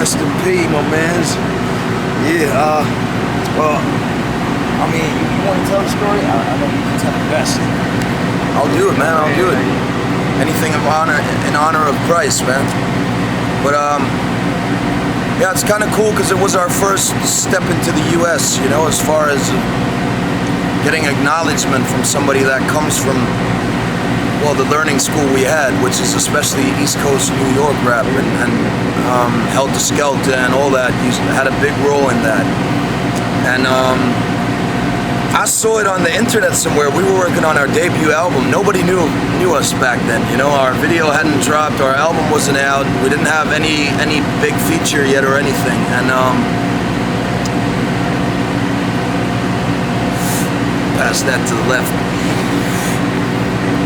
rest in peace, my mans. Yeah, well, I mean, you want to tell the story? I know you can tell it best. I'll do it, man, I'll do it. Anything in honor of Christ, man. But, yeah, it's kind of cool because it was our first step into the U.S., you know, as far as getting acknowledgement from somebody that comes from, well, the learning school we had, which is especially East Coast New York rap, and Helter Skelter and all that. You had a big role in that. And I saw it on the internet somewhere. We were working on our debut album. Nobody knew us back then. You know, our video hadn't dropped, our album wasn't out. We didn't have any big feature yet or anything. And pass that to the left.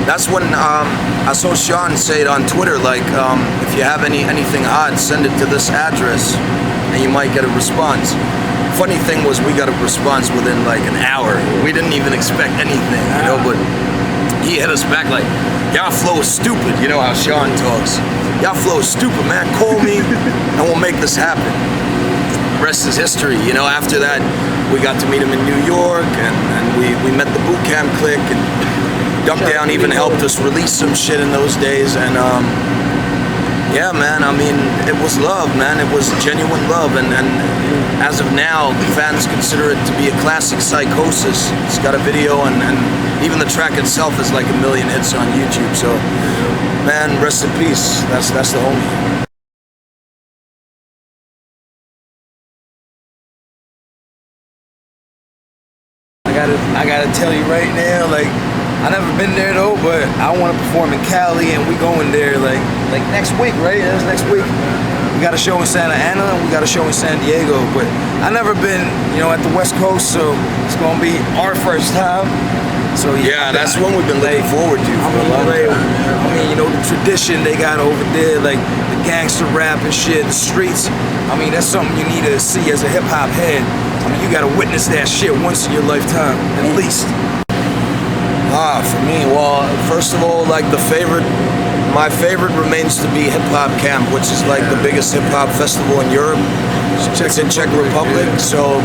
That's when I saw Sean say it on Twitter, like, if you have anything hot, send it to this address, and you might get a response. Funny thing was, we got a response within like an hour. We didn't even expect anything, you know, but he hit us back like, y'all flow is stupid, you know how Sean talks. Y'all flow is stupid, man, call me, and we'll make this happen. The rest is history, you know. After that, we got to meet him in New York, and we met the boot camp clique, and Duck Down even helped us release some shit in those days, and yeah, man, I mean, it was love, man. It was genuine love, and as of now, fans consider it to be a classic Psychosis. It's got a video, and even the track itself is like 1 million hits on YouTube, so, man, rest in peace. That's the homie. I gotta tell you right now, like, I never been there though, but I want to perform in Cali, and we going there like next week, right? That's next week. We got a show in Santa Ana, and we got a show in San Diego, but I never been, you know, at the West Coast, so it's gonna be our first time. So yeah, that's one we've been looking forward to for a long time. I mean, you know, the tradition they got over there, like the gangster rap and shit, the streets. I mean, that's something you need to see as a hip hop head. I mean, you gotta witness that shit once in your lifetime, at least. For me, well, first of all, like my favorite remains to be Hip Hop Camp, which is like the biggest hip hop festival in Europe. It's in Czech Republic, so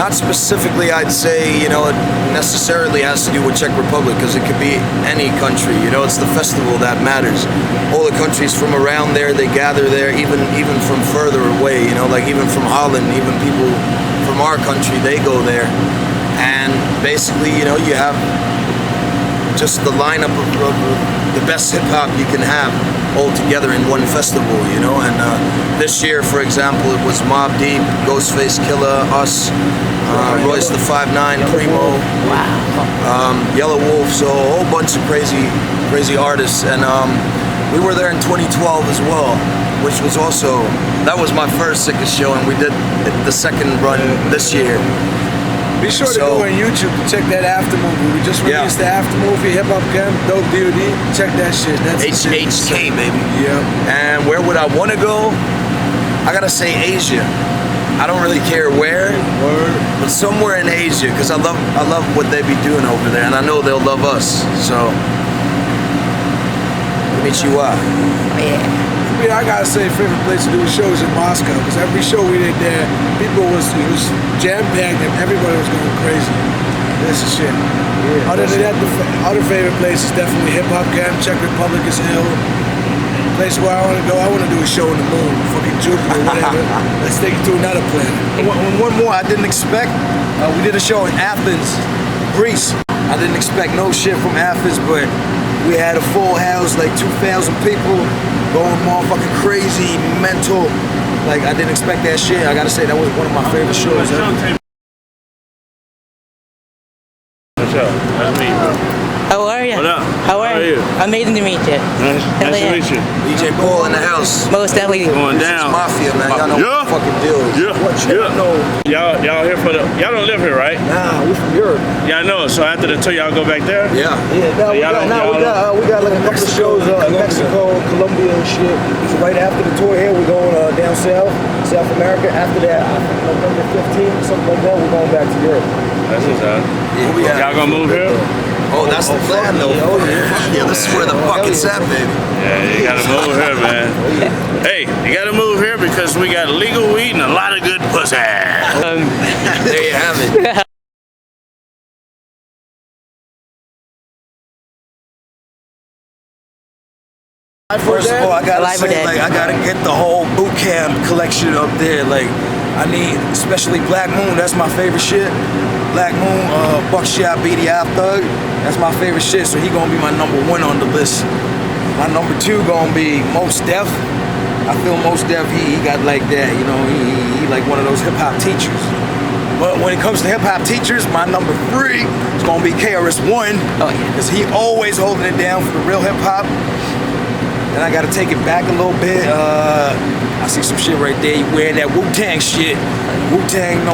not specifically I'd say, you know, it necessarily has to do with Czech Republic, because it could be any country, you know, it's the festival that matters. All the countries from around there, they gather there, even from further away, you know, like even from Holland, even people from our country, they go there. And basically, you know, you have just the lineup of the best hip-hop you can have all together in one festival, you know. And this year, for example, it was Mobb Deep, Ghostface Killah, us, Royce the 5'9", Primo, Yellow Wolf, so a whole bunch of crazy artists. And we were there in 2012 as well, which was also, that was my first Sickest show, and we did the second run this year. Be sure to go on YouTube to check that after movie. We just released the after movie, Hip Hop Camp, Dope D.O.D. Check that shit. That's HK, baby. Yeah. And where would I want to go? I gotta say Asia. I don't really care where, but somewhere in Asia, because I love what they be doing over there, and I know they'll love us. So, konnichiwa. Yeah, I gotta say, favorite place to do a show is in Moscow, because every show we did there, it was jam-packed and everybody was going crazy. This is shit. Yeah, other than that, the other favorite place is definitely Hip Hop Camp. Czech Republic is hell. Place where I want to go, I want to do a show on the moon, fucking Jupiter, whatever. Let's take it to another planet. One more I didn't expect. We did a show in Athens, Greece. I didn't expect no shit from Athens, but we had a full house, like 2,000 people. Going motherfucking crazy, mental. Like, I didn't expect that shit. I gotta say, that was one of my favorite shows ever. What's up? Nice to meet you, bro. How are you? What up? How are you? Amazing to meet you. Nice to meet you. DJ Paul in the house. Most definitely. Going down. Mafia, man. Y'all know what the fucking deal is. Y'all here for the... Y'all don't live here, right? Nah, we from Europe. Yeah, I know. So after the tour, y'all go back there? Yeah. We got like a couple of shows in Mexico, Colombia and shit. So right after the tour here, we're going down South America. After that, I think November 15th, something like that, we're going back to Europe. That's what's up. Yeah, y'all gonna move here? Oh, that's the plan, though. Yeah, this is where the bucket's at, baby. Yeah, you gotta move here, man. Hey, you gotta move here because we got legal weed and a lot of good pussy. There you have it. First of all, I gotta say, like, I gotta get the whole boot camp collection up there. Like, I need, especially Black Moon. That's my favorite shit. Black Moon, Buckshot, BDI Thug. That's my favorite shit. So he gonna be my #1 on the list. My #2 gonna be Mos Def. I feel Mos Def. He got like that. You know, he like one of those hip hop teachers. But when it comes to hip hop teachers, my #3 is gonna be KRS-One. Oh yeah. Because he always holding it down for the real hip hop. And I gotta take it back a little bit. I see some shit right there. You wearing that Wu-Tang shit. Wu-Tang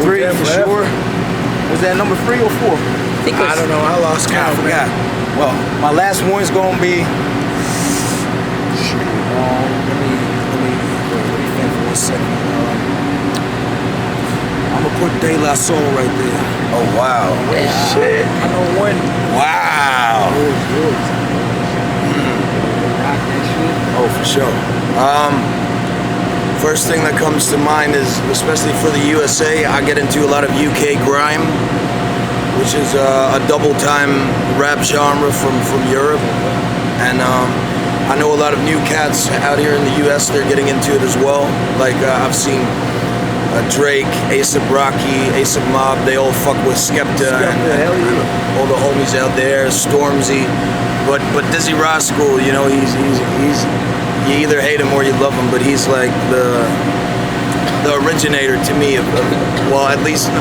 #3 for sure. Was that #3 or 4? I don't know. I lost count. I forgot. Well, my last one's gonna be. Shit. Let me think for 1 second. I'm gonna put De La Soul right there. Oh wow. Shit. I know one. Wow. Oh, for sure. First thing that comes to mind is, especially for the USA, I get into a lot of UK grime, which is a double-time rap genre from Europe. And I know a lot of new cats out here in the US, they're getting into it as well. Like I've seen Drake, A$AP Rocky, A$AP Mob, they all fuck with Skepta and all the homies out there, Stormzy. But Dizzy Rascal, you know, he's you either hate him or you love him, but he's like the originator to me of well, at least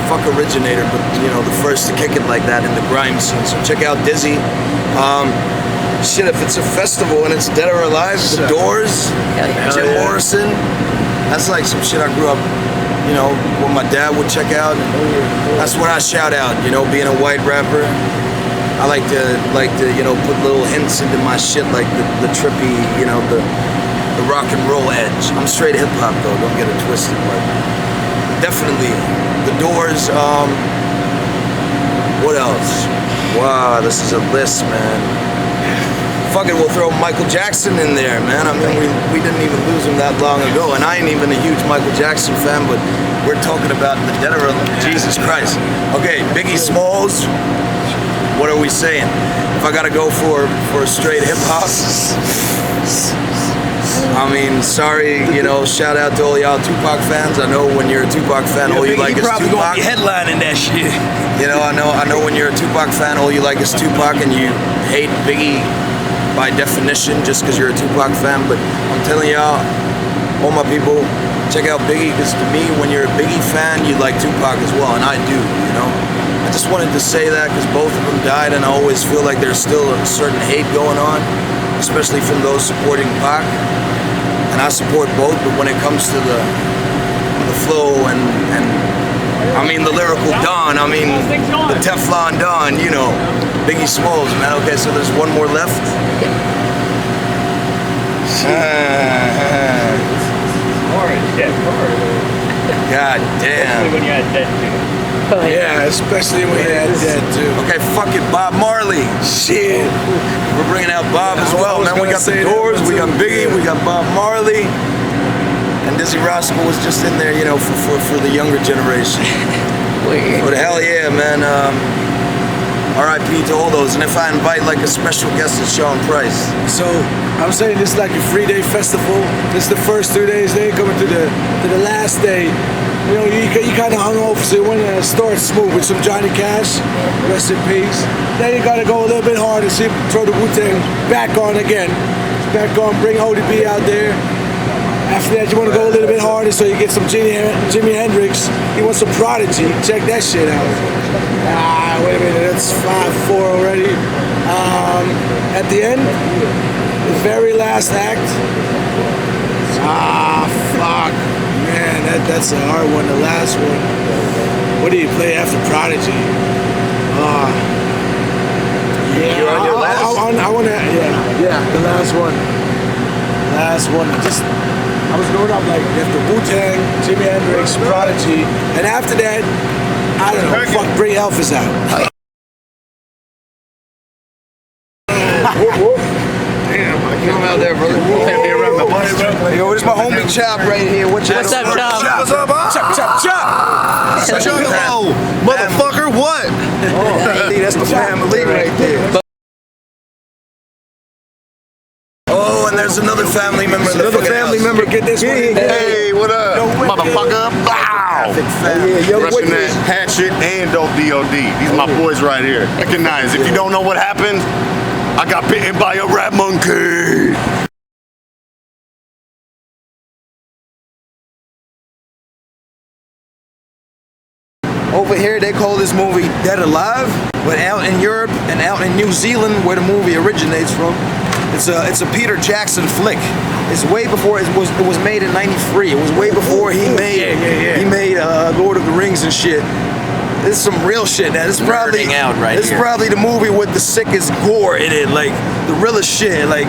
fuck originator, but you know, the first to kick it like that in the grime scene. So check out Dizzy. Shit, if it's a festival and it's Dead or Alive, The Doors, Jim Morrison, that's like some shit I grew up, you know, what my dad would check out. That's what I shout out, you know, being a white rapper. I like to, you know, put little hints into my shit, like the trippy, you know, the rock and roll edge. I'm straight hip hop though, don't get it twisted. But definitely, The Doors. What else? Wow, this is a list, man. Fuck it, we'll throw Michael Jackson in there, man. I mean, we didn't even lose him that long ago, and I ain't even a huge Michael Jackson fan, but we're talking about the Dead or Alive. Jesus Christ. Okay, Biggie Smalls. What are we saying? If I gotta go for straight hip hop, I mean, sorry, you know, shout out to all y'all Tupac fans. I know when you're a Tupac fan, all you like is Tupac. You probably gonna be headlining that shit. You know, I know when you're a Tupac fan, all you like is Tupac, and you hate Biggie by definition just because you're a Tupac fan. But I'm telling y'all, all my people, check out Biggie, because to me, when you're a Biggie fan, you like Tupac as well, and I do, you know. I just wanted to say that because both of them died, and I always feel like there's still a certain hate going on, especially from those supporting Pac. And I support both, but when it comes to the flow and I mean the lyrical Don, I mean the Teflon Don, you know, Biggie Smalls, man. Okay, so there's one more left. God damn. When you had Dead too. Yeah, especially when you had that too. Okay, fuck it, Bob Marley. Shit. We're bringing out Bob as well, man. We got The Doors, we got Biggie, we got Bob Marley. And Dizzy Rascal was just in there, you know, for the younger generation. But hell yeah, man. RIP to all those. And if I invite like a special guest, it's Sean Price. So I'm saying this is like a 3-day festival. This is the first 2 days. They coming to the last day. You know, you kind of hung over, so you want to start smooth with some Johnny Cash, rest in peace. Then you got to go a little bit harder, see, throw the Wu-Tang back on again. Back on, bring ODB out there. After that, you want to go a little bit harder, so you get some Jimi Hendrix. You want some Prodigy, check that shit out. Wait a minute, that's 5-4 already. At the end, the very last act. Fuck. Man, that's a hard one, the last one. What do you play after Prodigy? Yeah, You're on your last? I want to, yeah, the last one. Last one, I was going up like after Wu-Tang, Jimi Hendrix, Prodigy, and after that, I don't know, fuck, bring Elvis out. Chop right here. What's What's up, Chop? What's up, huh? Chop, chop, chop. Hello, motherfucker, what? Oh, that's the family right there. Oh, and there's another family member. Another family member. Get this one. Hey, what up? Motherfucker. Bow. Rushing that Hatchet and Dope D.O.D. These are my boys right here. Recognize, if you don't know what happened, I got bitten by a rat monkey. Over here, they call this movie Dead Alive, but out in Europe and out in New Zealand, where the movie originates from, it's a Peter Jackson flick. It's way before it was made in '93. It was way before he made Lord of the Rings and shit. This is some real shit. Now this is probably this is probably the movie with the sickest gore in it, like the realest shit. Like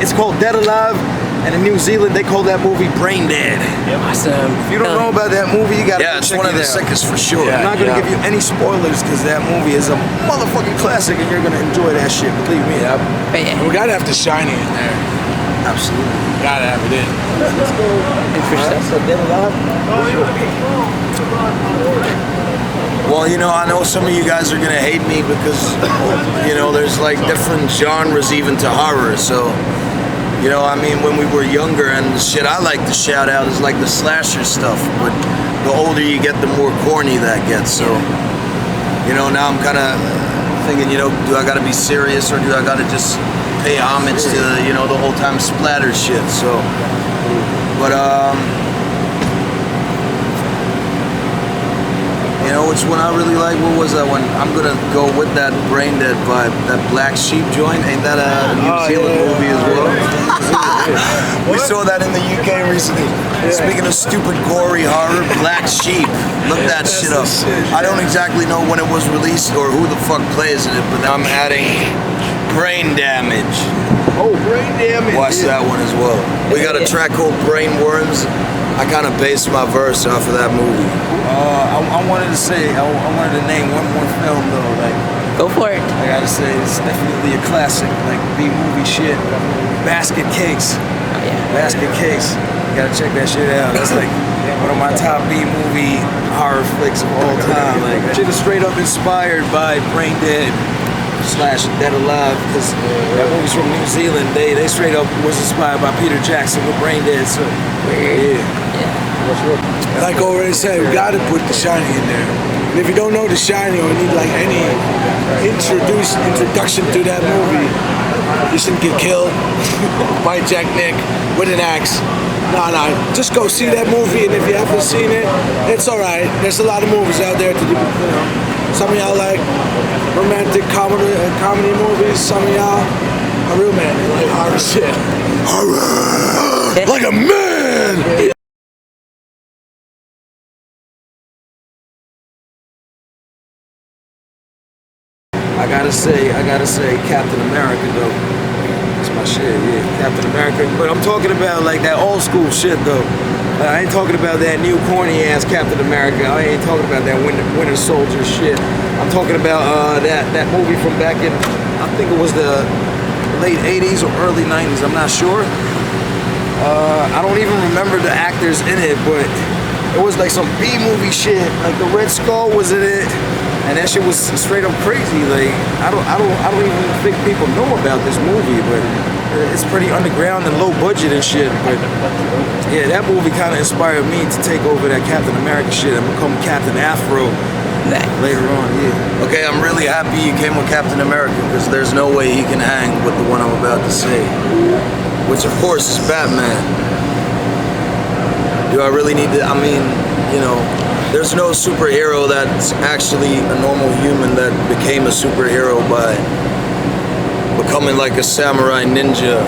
it's called Dead Alive. And in New Zealand, they call that movie Brain Dead. Awesome. If you don't know about that movie, you gotta check it out. Yeah, it's one of the sickest for sure. I'm not gonna give you any spoilers because that movie is a motherfucking classic and you're gonna enjoy that shit, believe me. We gotta have the shiny in there. Absolutely. Gotta have it in. Let's go. Well, you know, I know some of you guys are gonna hate me because, you know, there's like different genres even to horror, so. You know, I mean, when we were younger, and the shit I like to shout out is like the slasher stuff, but the older you get, the more corny that gets, so, you know, now I'm kind of thinking, you know, do I gotta be serious, or do I gotta just pay homage to, you know, the old time splatter shit, so, but, you know, which one I really like, what was that one? I'm gonna go with that Brain Dead vibe, that Black Sheep joint, ain't that a New Zealand movie as well? We saw that in the UK recently. Speaking of stupid gory horror, Black Sheep, look that shit up. I don't exactly know when it was released or who the fuck plays in it, but I'm adding Brain Damage. Oh, Brain Damage. Watch that one as well. We got a track called Brain Worms. I kind of based my verse off of that movie. I wanted to say, I wanted to name one more film though. Like, go for it. I gotta say, it's definitely a classic, like B-movie shit. Basket Case. Oh, yeah. Basket Case. You gotta check that shit out. That's like one of my top B-movie horror flicks of all time. Like, shit is straight up inspired by Brain Dead / Dead Alive, because that movie's from New Zealand. They straight up was inspired by Peter Jackson with Brain Dead. So yeah. Like I already said, we gotta put the shiny in there. And if you don't know the shiny or need like any introduction to that movie, you shouldn't get killed by Jack Nick with an axe. No, just go see that movie, and if you haven't seen it, it's alright. There's a lot of movies out there to do, you know. Some of y'all like romantic comedy movies, some of y'all are real man, they like horror shit. Horror! Like a man! I gotta say Captain America though. That's my shit, yeah, Captain America. But I'm talking about like that old school shit though. I ain't talking about that new corny ass Captain America. I ain't talking about that Winter Soldier shit. I'm talking about that movie from back in, I think it was the late 80s or early 90s, I'm not sure. I don't even remember the actors in it, but it was like some B-movie shit. Like the Red Skull was in it. And that shit was straight up crazy. Like I don't even think people know about this movie, but it's pretty underground and low budget and shit. But yeah, that movie kind of inspired me to take over that Captain America shit and become Captain Afro later on. Yeah. Okay, I'm really happy you came with Captain America because there's no way he can hang with the one I'm about to say, which of course is Batman. Do I really need to? I mean, you know. There's no superhero that's actually a normal human that became a superhero by becoming like a samurai ninja.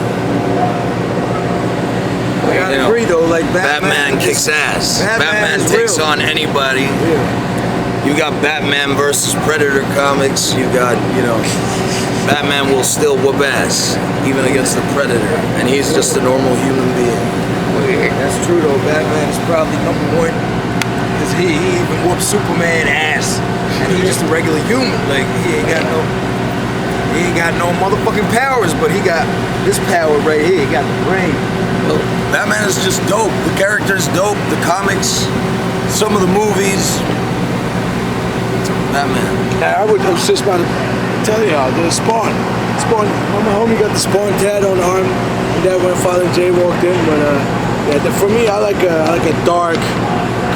I gotta agree though, like Batman kicks ass. Batman takes on anybody. Yeah. You got Batman versus Predator comics. You got, you know, Batman will still whoop ass, even against the Predator. And he's just a normal human being. That's true though, Batman is probably #1. He even whooped Superman ass, and he's just a regular human. Like he ain't got no motherfucking powers, but he got this power right here. He got the brain. Batman is just dope. The character's dope. The comics, some of the movies. Batman. I was just about to tell you how the Spawn. My homie got the Spawn tat on the arm. And that when Father Jay walked in, but yeah, for me, I like a dark,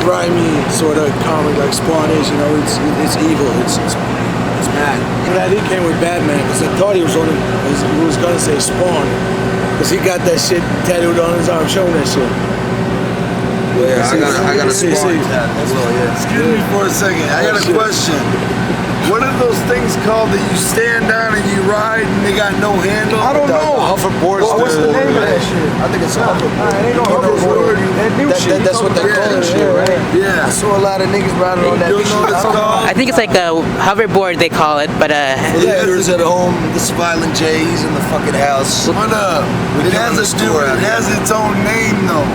grimy sort of comic like Spawn is. You know, it's evil. It's bad. But he came with Batman because I thought he was gonna say Spawn because he got that shit tattooed on his arm, showing that shit. Yeah, I got a Spawn tat as well. Yeah. Excuse me for a second. I got a question. What are those things called that you stand down and you ride and they got no handle? I don't know. Hoverboards. What's the name of that shit? I think it's a hoverboard. It ain't no hoverboard. That's what they call it, shit, right? Yeah. I saw a lot of niggas riding on that. You know what it's called? I think it's like a hoverboard they call it, but For the viewers at home, this is Violent J. He's in the fucking house. What up? It has its own name though.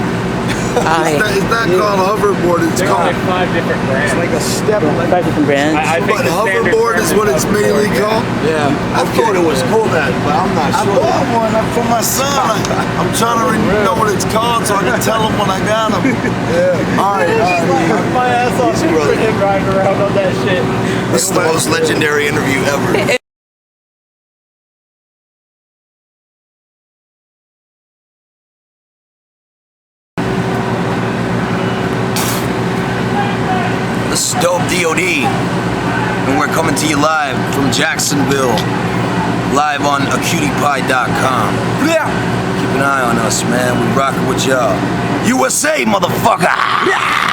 It's not called hoverboard, it's called. It's like a step. 5 different brands. But hoverboard is what it's mainly called? Yeah. I thought it was called that, but I'm not I sure. bought one for my son. I'm trying to know what it's called so I can tell him when I got him. Yeah. Alright. My ass off for him riding around on that shit. This is the most legendary interview ever. This is Dope D.O.D. and we're coming to you live from Jacksonville, live on acutiepie.com. Keep an eye on us, man. We rocking with y'all. USA, motherfucker!